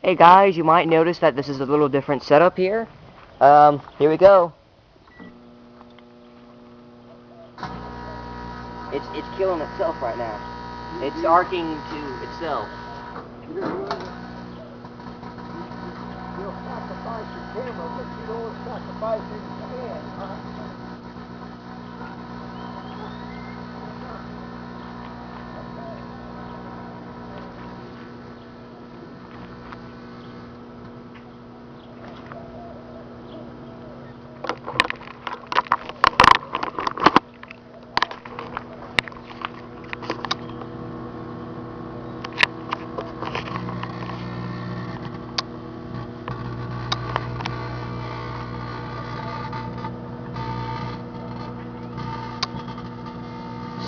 Hey guys, you might notice that this is a little different setup here. Here we go. It's killing itself right now. It's arcing to itself. You'll sacrifice your camera, but you don't sacrifice your stand, huh?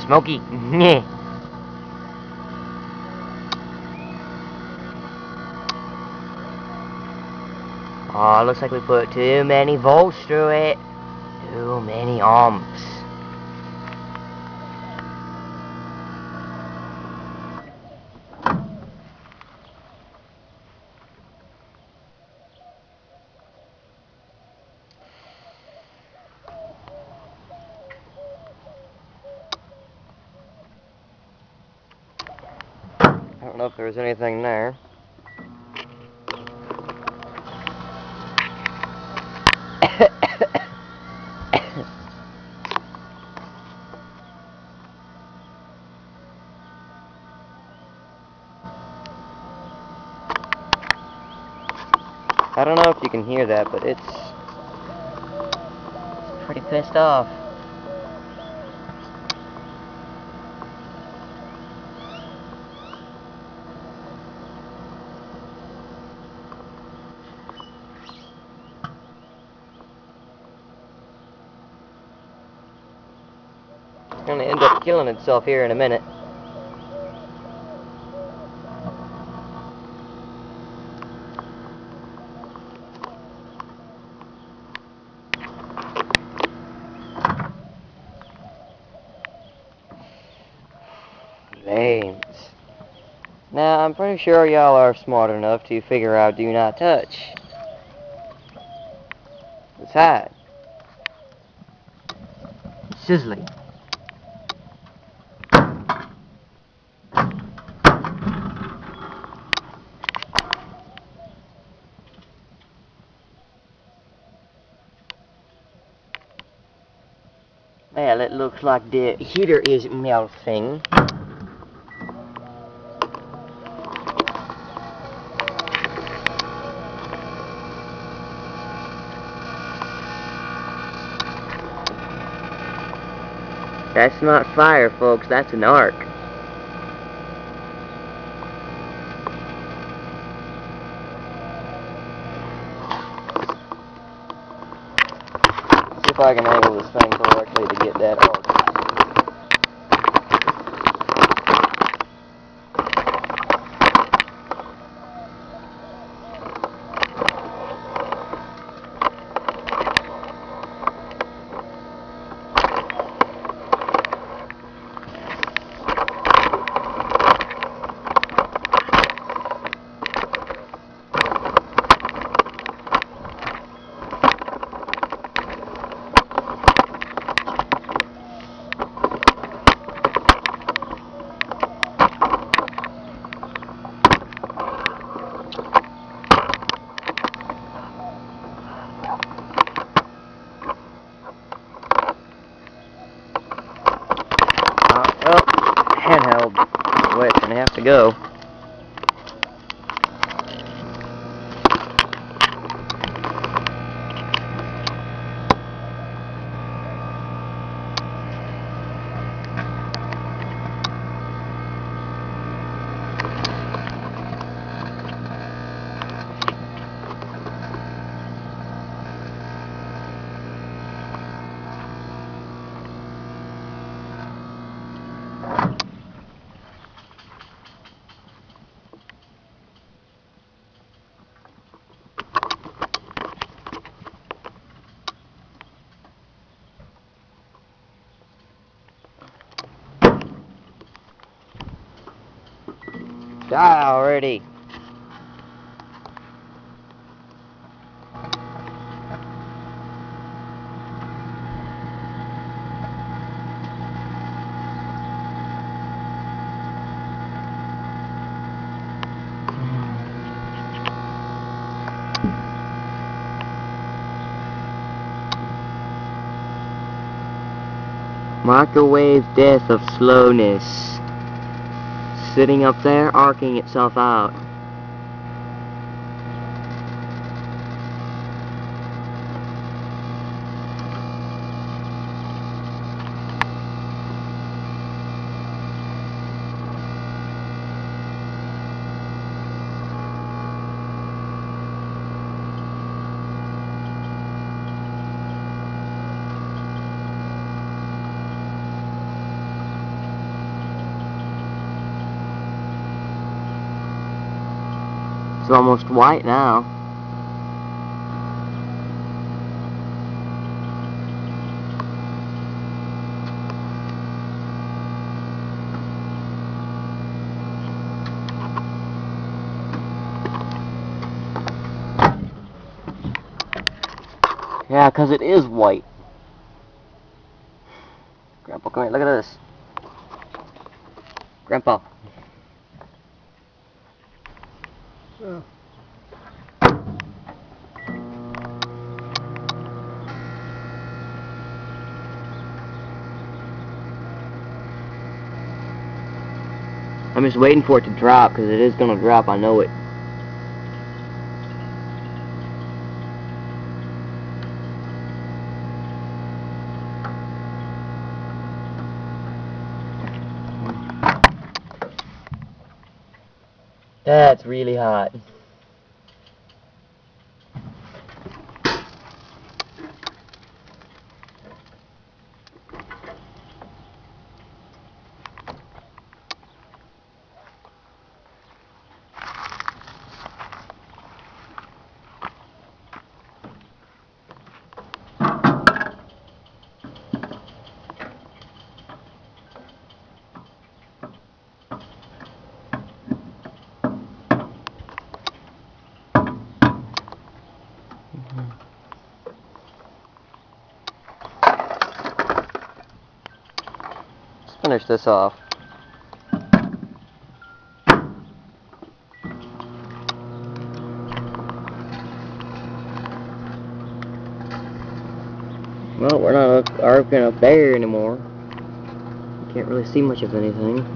Smoky. Nyeh. Oh, looks like we put too many volts through it. Too many ohms. I don't know if there's anything there. I don't know if you can hear that, but it's pretty pissed off. It's gonna end up killing itself here in a minute. Lames. Now, I'm pretty sure y'all are smart enough to figure out do not touch. It's hot. Sizzling. Well, it looks like the heater is melting. That's not fire, folks. That's an arc. See if I can angle this thing correctly to get that arc. Well, handheld way it's gonna have to go. Die already. Microwave death of slowness. Sitting up there, arcing itself out. It's almost white now. Yeah, 'cause it is white. Grandpa, come here, look at this. Grandpa. Yeah. I'm just waiting for it to drop, because it is going to drop, I know it. That's really hot. Let's finish this off. Well, we're not arcing up there anymore. You can't really see much of anything.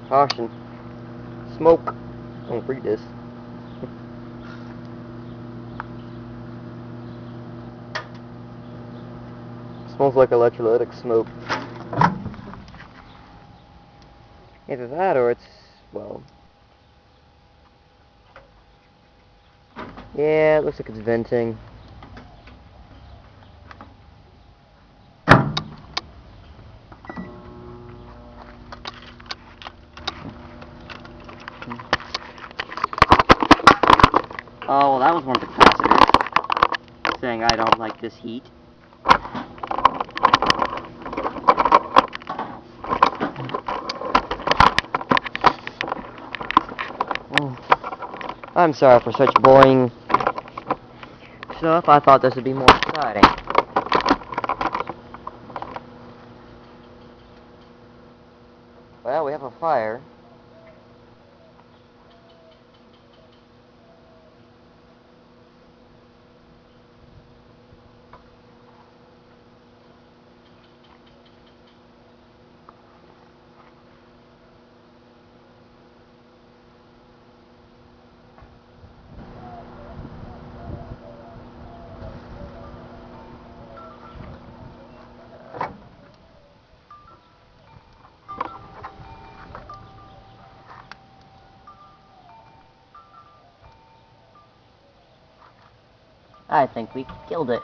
Caution. Smoke. Don't read this. Smells like electrolytic smoke. Either that or it's, well... yeah, it looks like it's venting. Oh, well, that was one of the capacitors saying I don't like this heat. Oh, I'm sorry for such boring stuff. I thought this would be more exciting. Well, we have a fire. I think we killed it.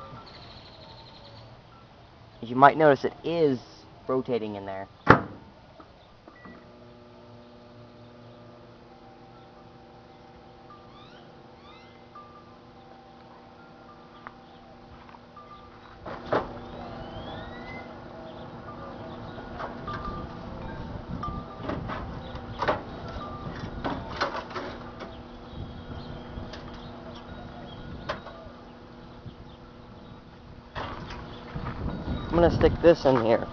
As you might notice, it is rotating in there. I'm gonna stick this in here.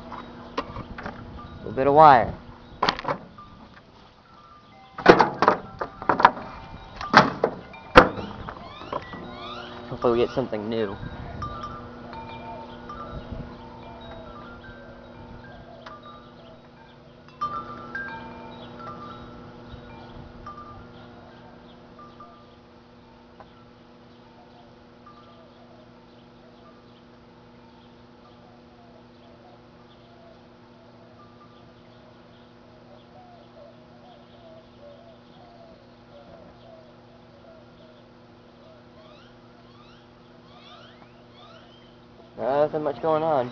A little bit of wire. Hopefully we get something new. Nothing much going on.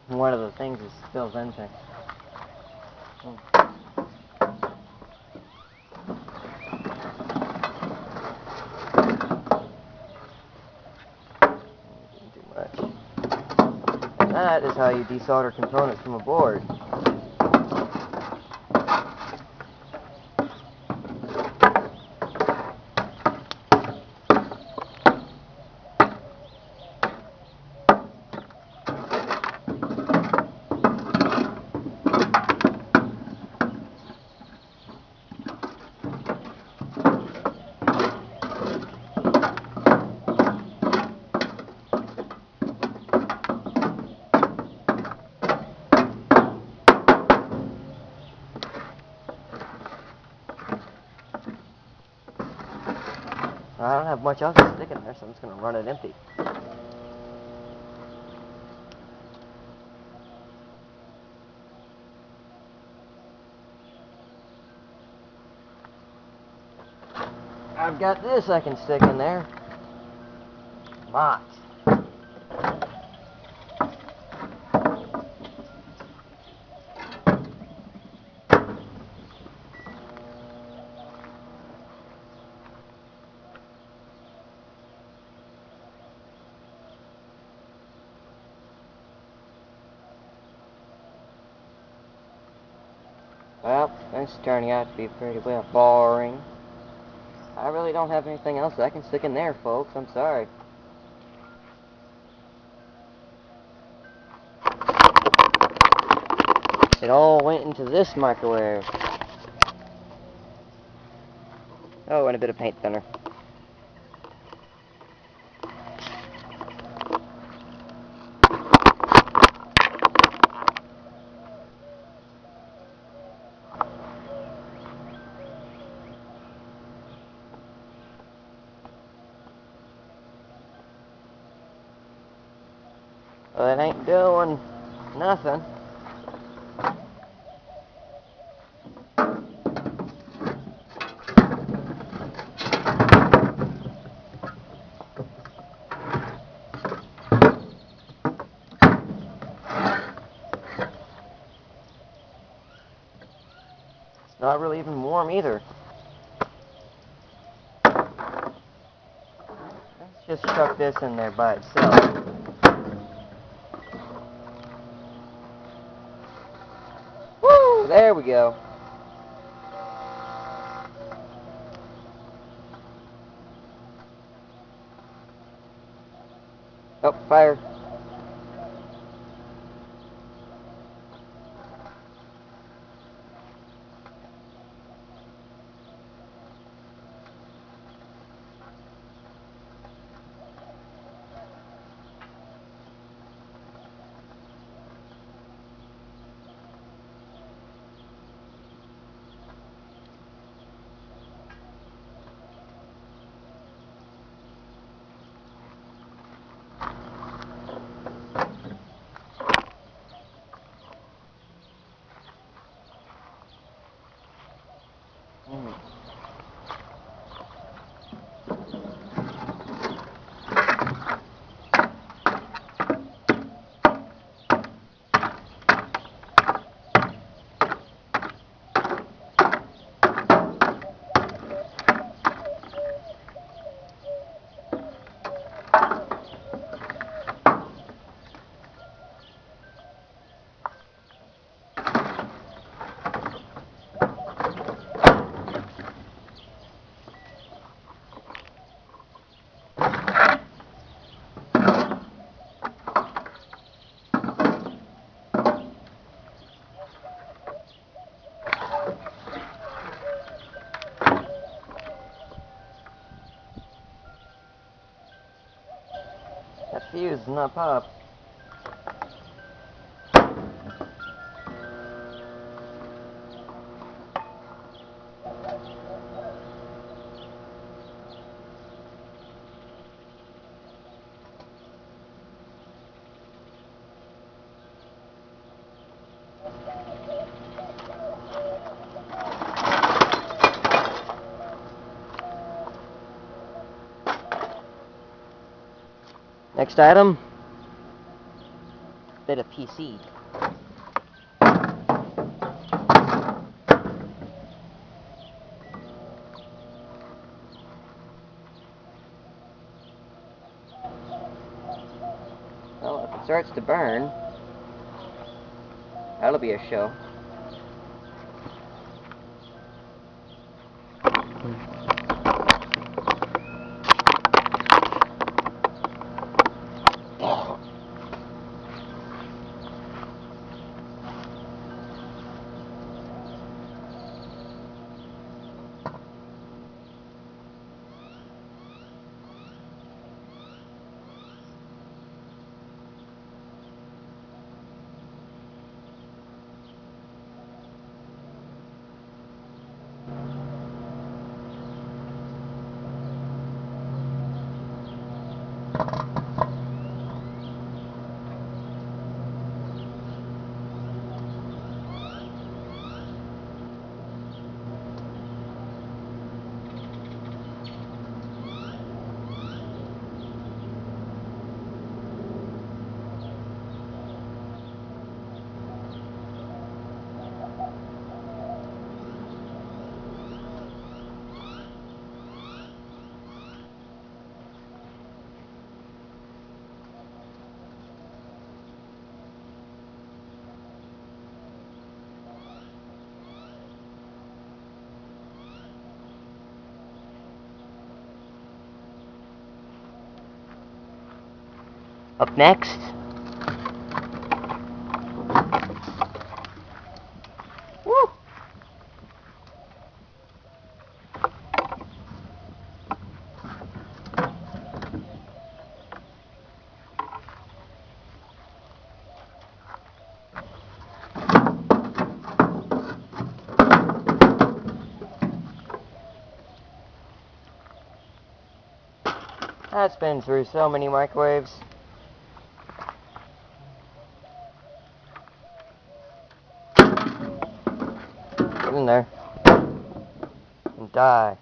One of the things is still venting. Didn't do much. And that is how you desolder components from a board. I don't have much else to stick in there, so I'm just going to run it empty. I've got this I can stick in there. Lots. Well, this is turning out to be pretty well boring. I really don't have anything else that I can stick in there, folks. I'm sorry. It all went into this microwave. Oh, and a bit of paint thinner. Well, it ain't doing nothing. It's not really even warm either. Let's just chuck this in there by itself. Woo! There we go. Oh, fire. fuse is not popped. Next item, bit of PC. Well, if it starts to burn, that'll be a show. Up next, woo! That's been through so many microwaves. Get in there and die.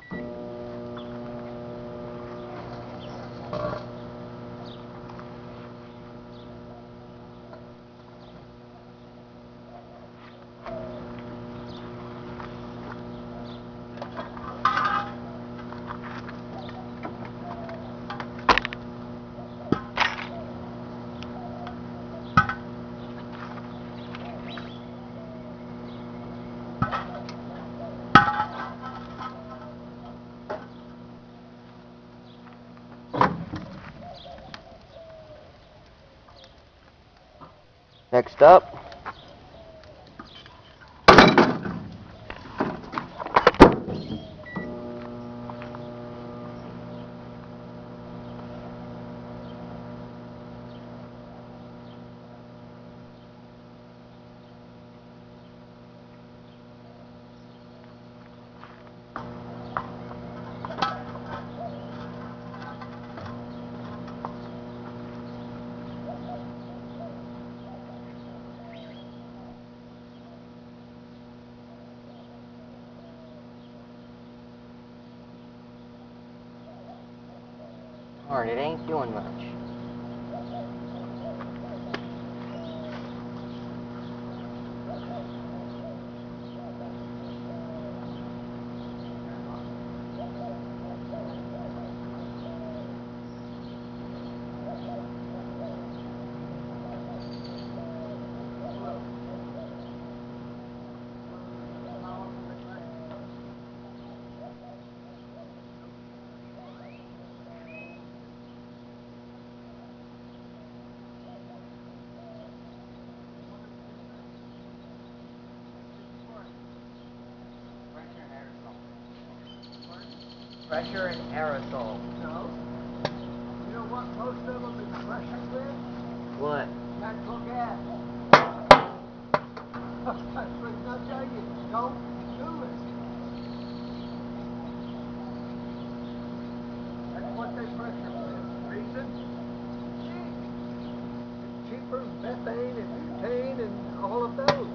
Next up, darn, it ain't doing much. Pressure and aerosol. No. You know what? Most of them is pressure quit? What? Natural gas. That's what I tell you, don't do it. That's what they pressure quit. Reason? Cheap. It's cheaper than methane and butane and all of those.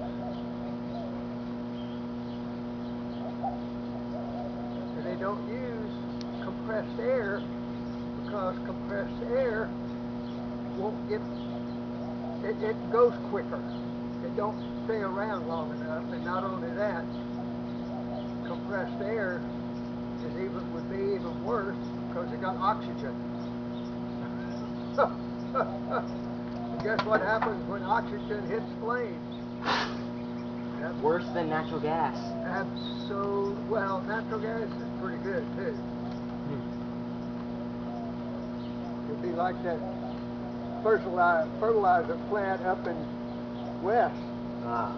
And they don't use compressed air because compressed air won't get, it goes quicker. It don't stay around long enough, and not only that, compressed air would be even worse because it got oxygen. And guess what happens when oxygen hits flames? Worse than natural gas. Well, natural gas is pretty good too. It'd be like that fertilizer plant up in west. Ah.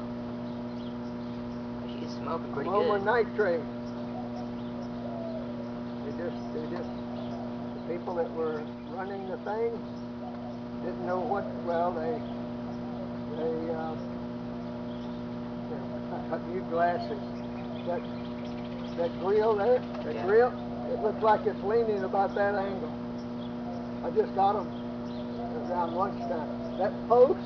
She's smoking pretty Ammonium good. nitrate. The people that were running the thing didn't know what, well, they got new glasses. That grill there, grill, it looks like it's leaning about that angle. I just got them around lunchtime. That post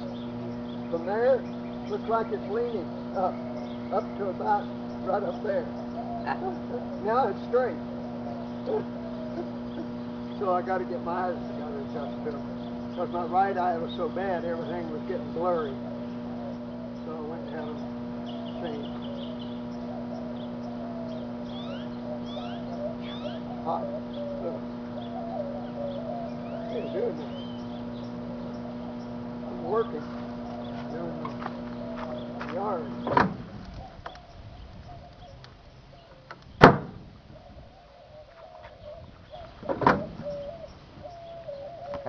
from there looks like it's leaning up to about right up there. Now it's straight. So I got to get my eyes together adjust to them. Because my right eye was so bad, everything was getting blurry. So I went and had them changed. Hot. It's doing this. I'm working. Doing the yard.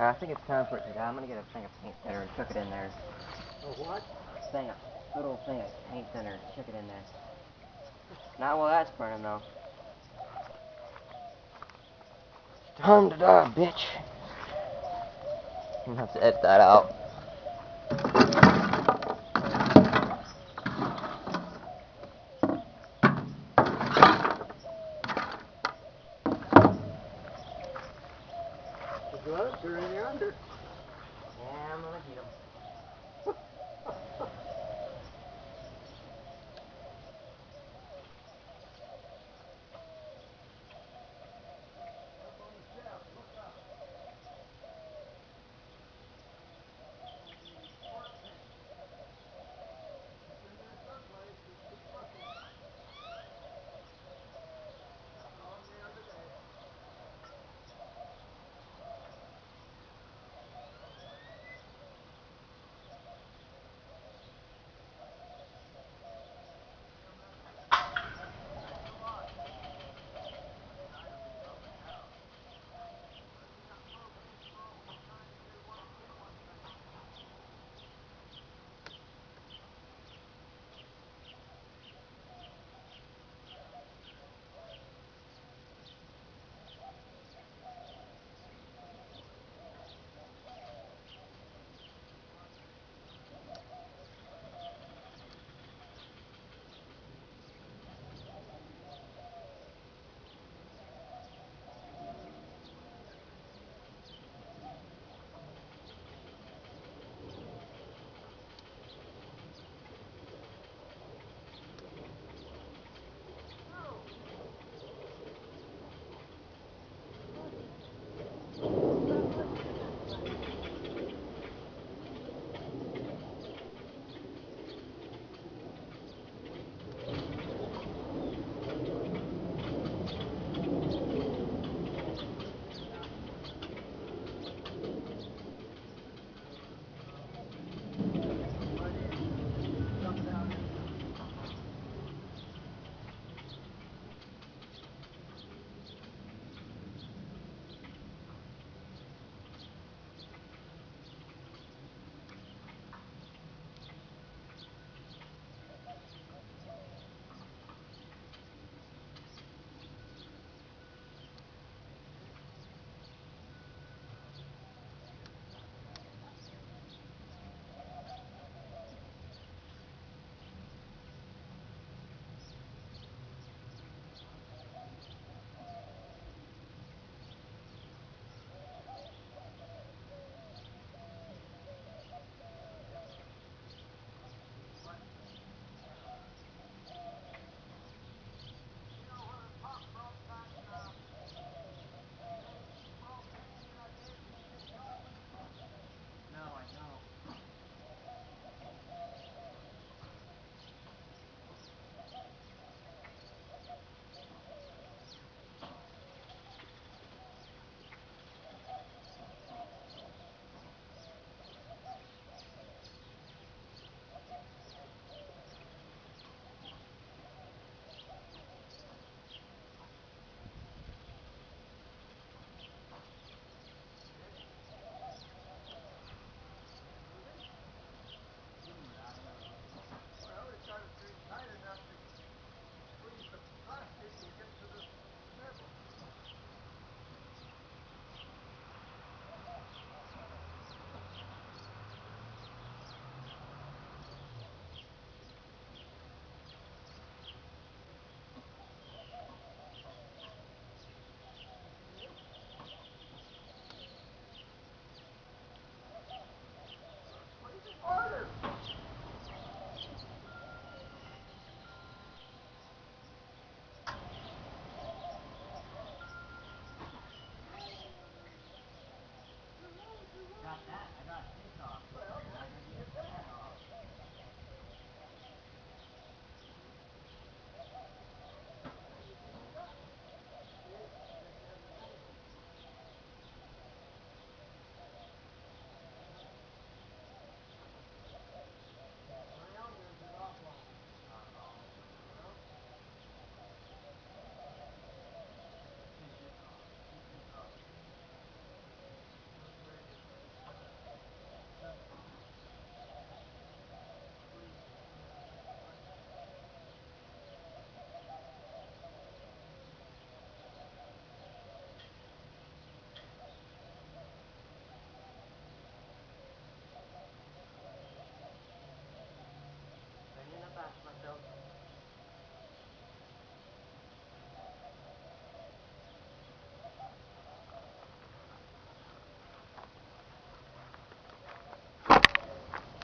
I think it's time for it to go. I'm gonna get a thing of paint thinner and chuck it in there. A what? Little thing of paint thinner and chuck it in there. Not while that's burning though. It's time to die, bitch. I'm gonna have to edit that out. The gloves are in yonder. Yeah, I'm gonna get them.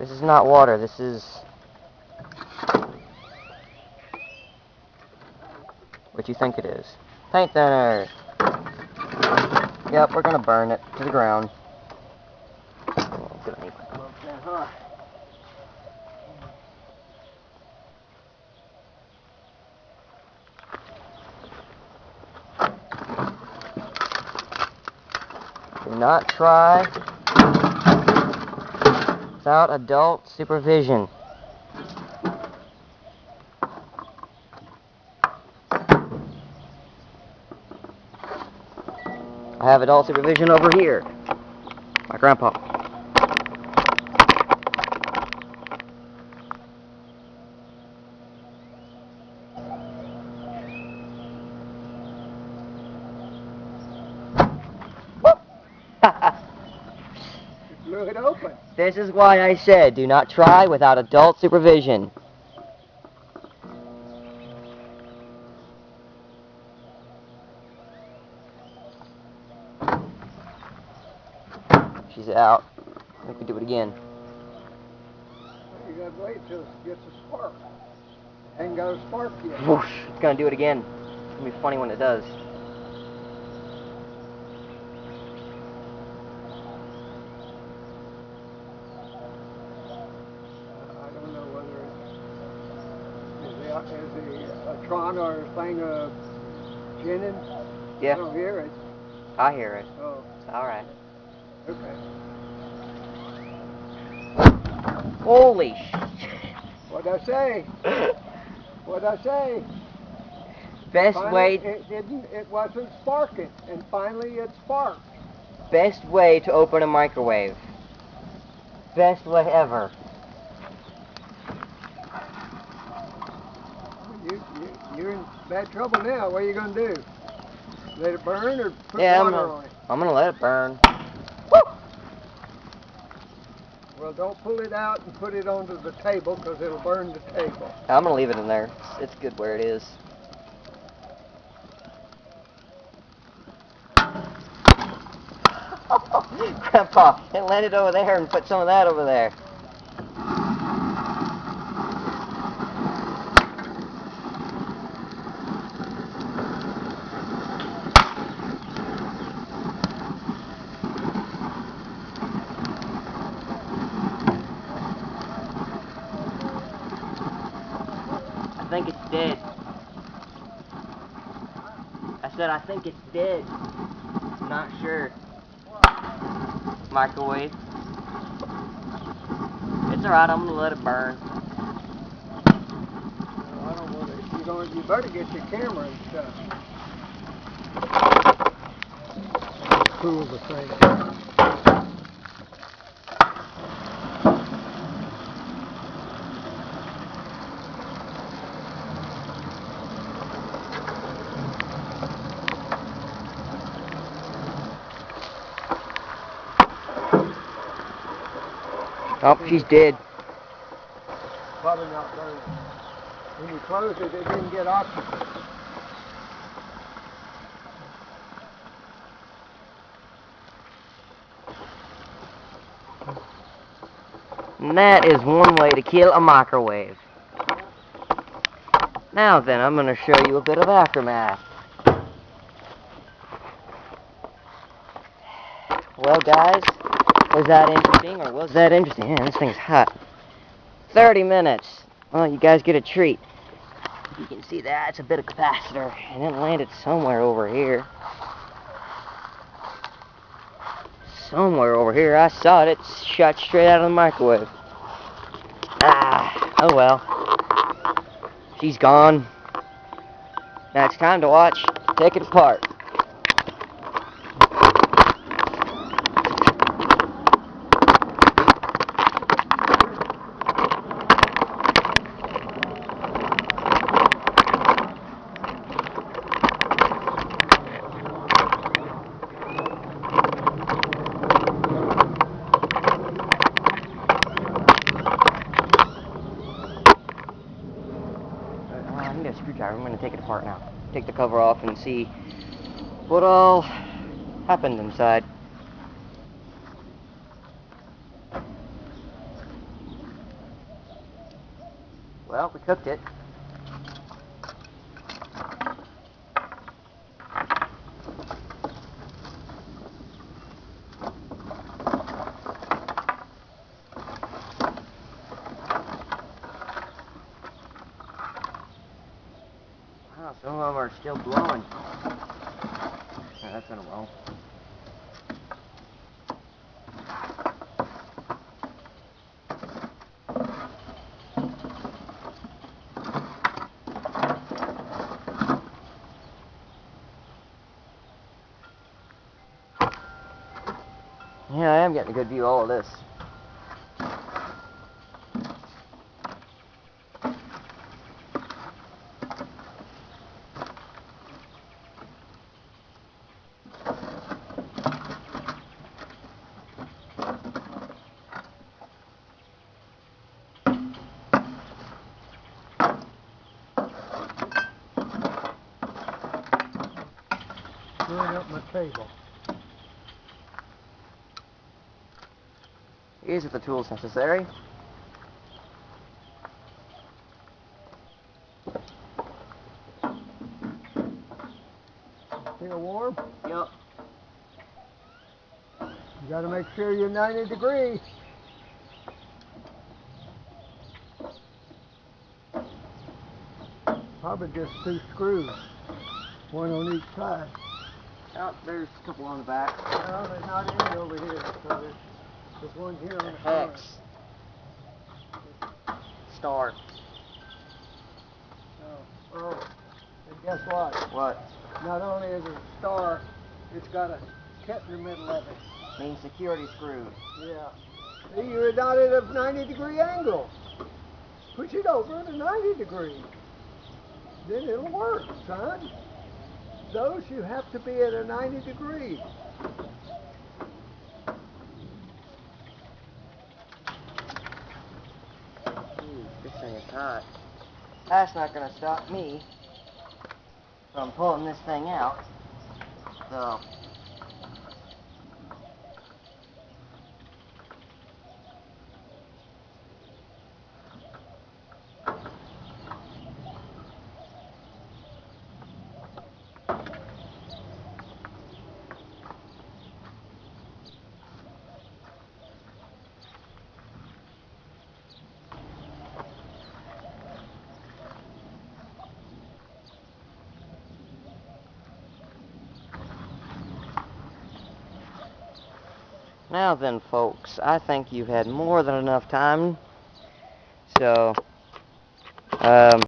This is not water, this is... what you think it is. Paint thinner! Yep, we're gonna burn it to the ground. Oh, good on you. Do not try without adult supervision. I have adult supervision over here. My grandpa. Blew it open. This is why I said do not try without adult supervision. She's out. We can do it again. You gotta wait till it gets a spark. Ain't got a spark yet. Whoosh. It's gonna do it again. It's gonna be funny when it does. I don't know whether it's a Tron or a thing of Jennings. Yeah. I don't hear it. I hear it. Oh, It's alright. okay. Holy shit. What'd I say? What'd I say? Best Finally, way it wasn't sparking, and finally it sparked. best way to open a microwave. Best way ever. You're in bad trouble now. What are you gonna do? Let it burn or put water on it? I'm gonna let it burn. Well, don't pull it out and put it onto the table because it'll burn the table. I'm gonna leave it in there. It's good where it is. Grandpa, it landed over there and put some of that over there. I think it's dead. I said I think it's dead. Not sure. Microwave. It's alright, I'm gonna let it burn. I don't want to. You better get your camera and stuff. Cool the thing. Oh, she's dead. Probably not burning. When you close it, it didn't get oxygen. And that is one way to kill a microwave. Now then, I'm going to show you a bit of aftermath. Well, guys, was that interesting, or was that interesting? Man, this thing's hot. 30 minutes. Well, you guys get a treat. You can see that. It's a bit of capacitor, and it landed somewhere over here. Somewhere over here. I saw it. It shot straight out of the microwave. Ah, oh well. She's gone. Now it's time to watch Take It Apart. I need a screwdriver. I'm going to take it apart now. Take the cover off and see what all happened inside. Well, we cooked it. Wow, some of them are still glowing. Yeah, that's in a row. Yeah, I am getting a good view of all of this. Screwing up my table. These are the tools necessary. Feel warm? Yep. You gotta make sure you're 90 degrees. Probably just 2 screws, one on each side. Oh, there's a couple on the back. No, there's not any over here, so there's one here on the corner. Hex. Star. Oh, and guess what? What? Not only is it a star, it's got a cat in the middle of it. Means security screws. Yeah. See, you're not at a 90-degree angle. Push it over to 90 degrees. Then it'll work, son. Those you have to be at a 90 degrees. Ooh, this thing is hot. That's not going to stop me from pulling this thing out. So, now then, folks, I think you've had more than enough time. So,